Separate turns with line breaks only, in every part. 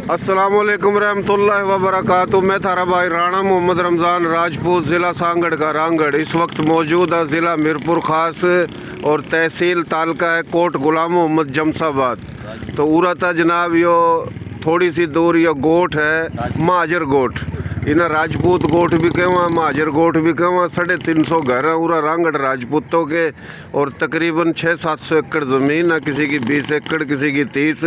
अस्सलामुअलैकुम रहमतुल्लाहि व बरकातुहू। मैं थारा भाई राणा मोहम्मद रमज़ान राजपूत, ज़िला सांगड़ का रांगड़। इस वक्त मौजूद है ज़िला मीरपुर ख़ास और तहसील तालका है कोट गुलाम मोहम्मद जमसाबाद। तो उरा जनाब यो थोड़ी सी दूर यो गोठ है महाजर गोठ। इन्हें राजपूत गोठ भी कहवा, महाजर गोठ भी कहवा। 350 घर हैं उरा रांगड़ राजपूतों के और तकरीबन 600-700 एकड़ ज़मीन है। किसी की 20 एकड़, किसी की 30।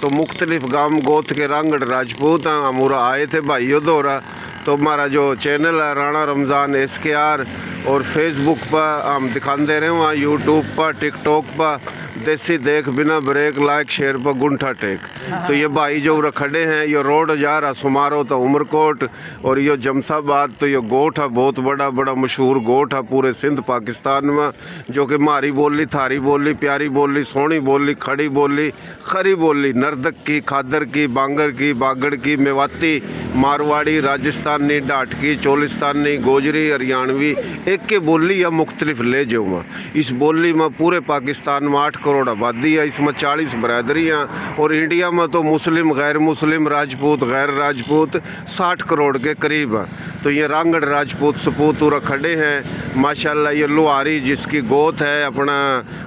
तो मुख्तलिफ गांव गोत के रांगड़ राजपूत हैं। हम उरा आए थे भाइयों दोरा। तो हमारा जो चैनल है राणा रमज़ान SKR और फेसबुक पर हम दिखाते रहे वहाँ, यूट्यूब पर, टिकटॉक पर देसी देख बिना ब्रेक लाइक शेयर पर गुंठा टेक। तो ये भाई जो खड़े हैं, ये रोड जा रहा सुमारो तो उमरकोट और ये जमसाबाद। तो ये गोठ है बहुत बड़ा मशहूर गोठ है पूरे सिंध पाकिस्तान में, जो कि मारी बोली, थारी बोली, प्यारी बोली, सोहनी बोली, खड़ी बोली, खरी बोली, नर्दक की, खादर की, बांगर की, बागड़ की, मेवाती, मारवाड़ी, राजस्थानी, डाटकी, चोलिस्तानी, गोजरी, हरियाणवी एक के बोली या मुख्तलिफ ले जाऊँ। इस बोली में पूरे पाकिस्तान में 8 करोड़ आबादी है। इसमें 40 बरादरियाँ और इंडिया में तो मुस्लिम, गैर मुस्लिम, राजपूत, गैर राजपूत 60 करोड़ के करीब है। तो ये रांगड़ राजपूत सपूत उरा खड़े हैं माशाल्लाह। ये लोहारी जिसकी गोत है अपना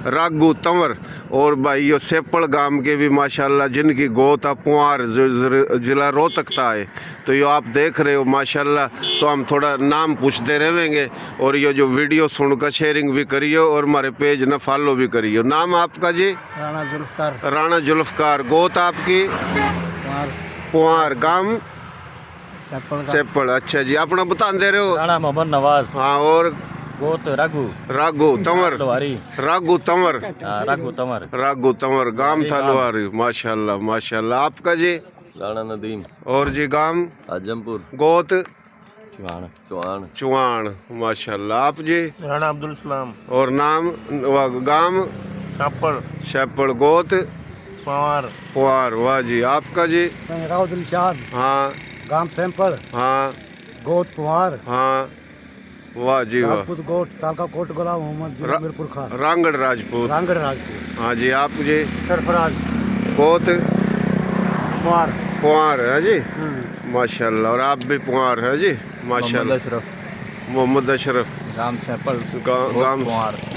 रागू तंवर, और भाई ये सेपड़ गांव के भी माशाल्लाह जिनकी गोत है पुआर, ज़िला रोहतक था है। तो ये आप देख रहे हो माशाल्लाह। तो हम थोड़ा नाम पूछते रहेंगे और ये जो वीडियो सुनकर शेयरिंग भी करियो और हमारे पेज न फॉलो भी करियो। नाम आपका जी?
राणा जुल्फकार।
राणा जुल्फकार। गोत आपकी? पुआर। गांव सेपड़। अच्छा जी, अपना बताते रहे हो?
राणा मोहम्मद नवाज।
हाँ। और
गोत
रागू तंवर। रागू तंवर। रागू तंवर गांव था लोहारी। माशाल्लाह माशाल्लाह। आपका जी?
राणा नदीम।
और जी गांव?
आजमपुर।
गोत?
चुआन।
माशाल्लाह। आप जी?
राणा अब्दुल सलाम।
और नाम? गांव? शेपड़। गोत? पुआर। वाह जी। आपका जी?
शाद।
हाँ।
गांव सैंपड़।
हाँ।
गोत पुआर।
हाँ। वाह जी वाह।
राजपूत गोट तालका कोट गुलाम मोहम्मद जिला मीरपुर खास।
रांगड़ राजपूत।
रांगड़ राजपूत।
हाँ जी। आप जी?
सरफराज।
गोत?
पुआर
है जी। माशाल्लाह। और आप भी पुआर है जी माशाल्लाह। मोहम्मद अशरफ।
गांव सैंपड़।
गांव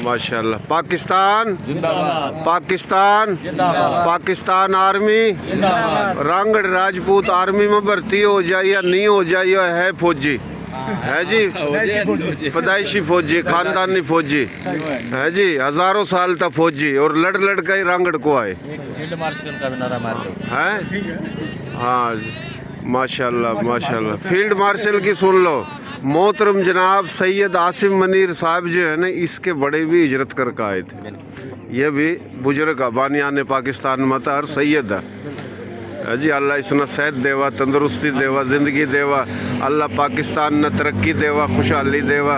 माशाल्लाह। पाकिस्तान जिंदाबाद। पाकिस्तान आर्मी रांगड़ राजपूत आर्मी में भर्ती हो जाए या नहीं हो जाए, है फौजी है जी, पैदाइशी फौजी, खानदानी फौजी है जी। हजारों साल तक फौजी और लड़ के रांगड़ को आए।
फील्ड मार्शल का भी नारा मार लो
है। हाँ माशाल्लाह माशाल्लाह। फील्ड मार्शल की सुन लो। मोहतरम जनाब सैयद आसिम मनीर साहब जो है ना, इसके बड़े भी हिजरत करके आए थे। ये भी बुजुर्ग बानियान पाकिस्तान में था और सैयद है जी। अल्लाह इसने सेहत देवा, तंदुरुस्ती देवा, ज़िंदगी देवा। अल्लाह पाकिस्तान ने तरक्की देवा, खुशहाली देवा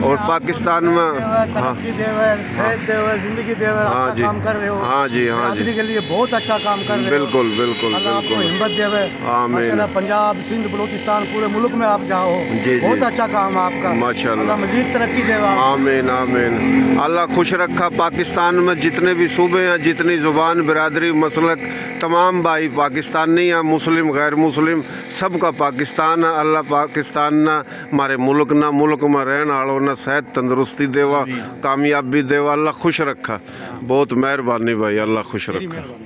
और पाकिस्तान में हाँ
जिंदगी देवा।
हाँ जी।
काम कर रहे हो।
हाँ जी। हाँ जी।
के लिए बहुत अच्छा काम कर रहे हो।
बिल्कुल बिल्कुल
आपको हिम्मत देवे।
आमीन।
पंजाब, सिंध, बलूचिस्तान पूरे मुल्क में आप जाओ।
जी
बहुत अच्छा काम है आपका
माशाल्लाह।
मजीद तरक्की देवा।
आमीन आमीन। अल्लाह खुश रखा। पाकिस्तान में जितने भी सूबे हैं, जितनी ज़ुबान, बिरादरी, मसलक, तमाम भाई पाकिस्तानी हैं, मुस्लिम गैर मुस्लिम सबका पाकिस्तान है। अल्लाह पाकिस्तान ना हमारे मुल्क में रहने वालों ना सेहत तंदुरुस्ती देवा, कामयाबी देवा। अल्लाह खुश रखा। बहुत मेहरबानी भाई, अल्लाह खुश रखा।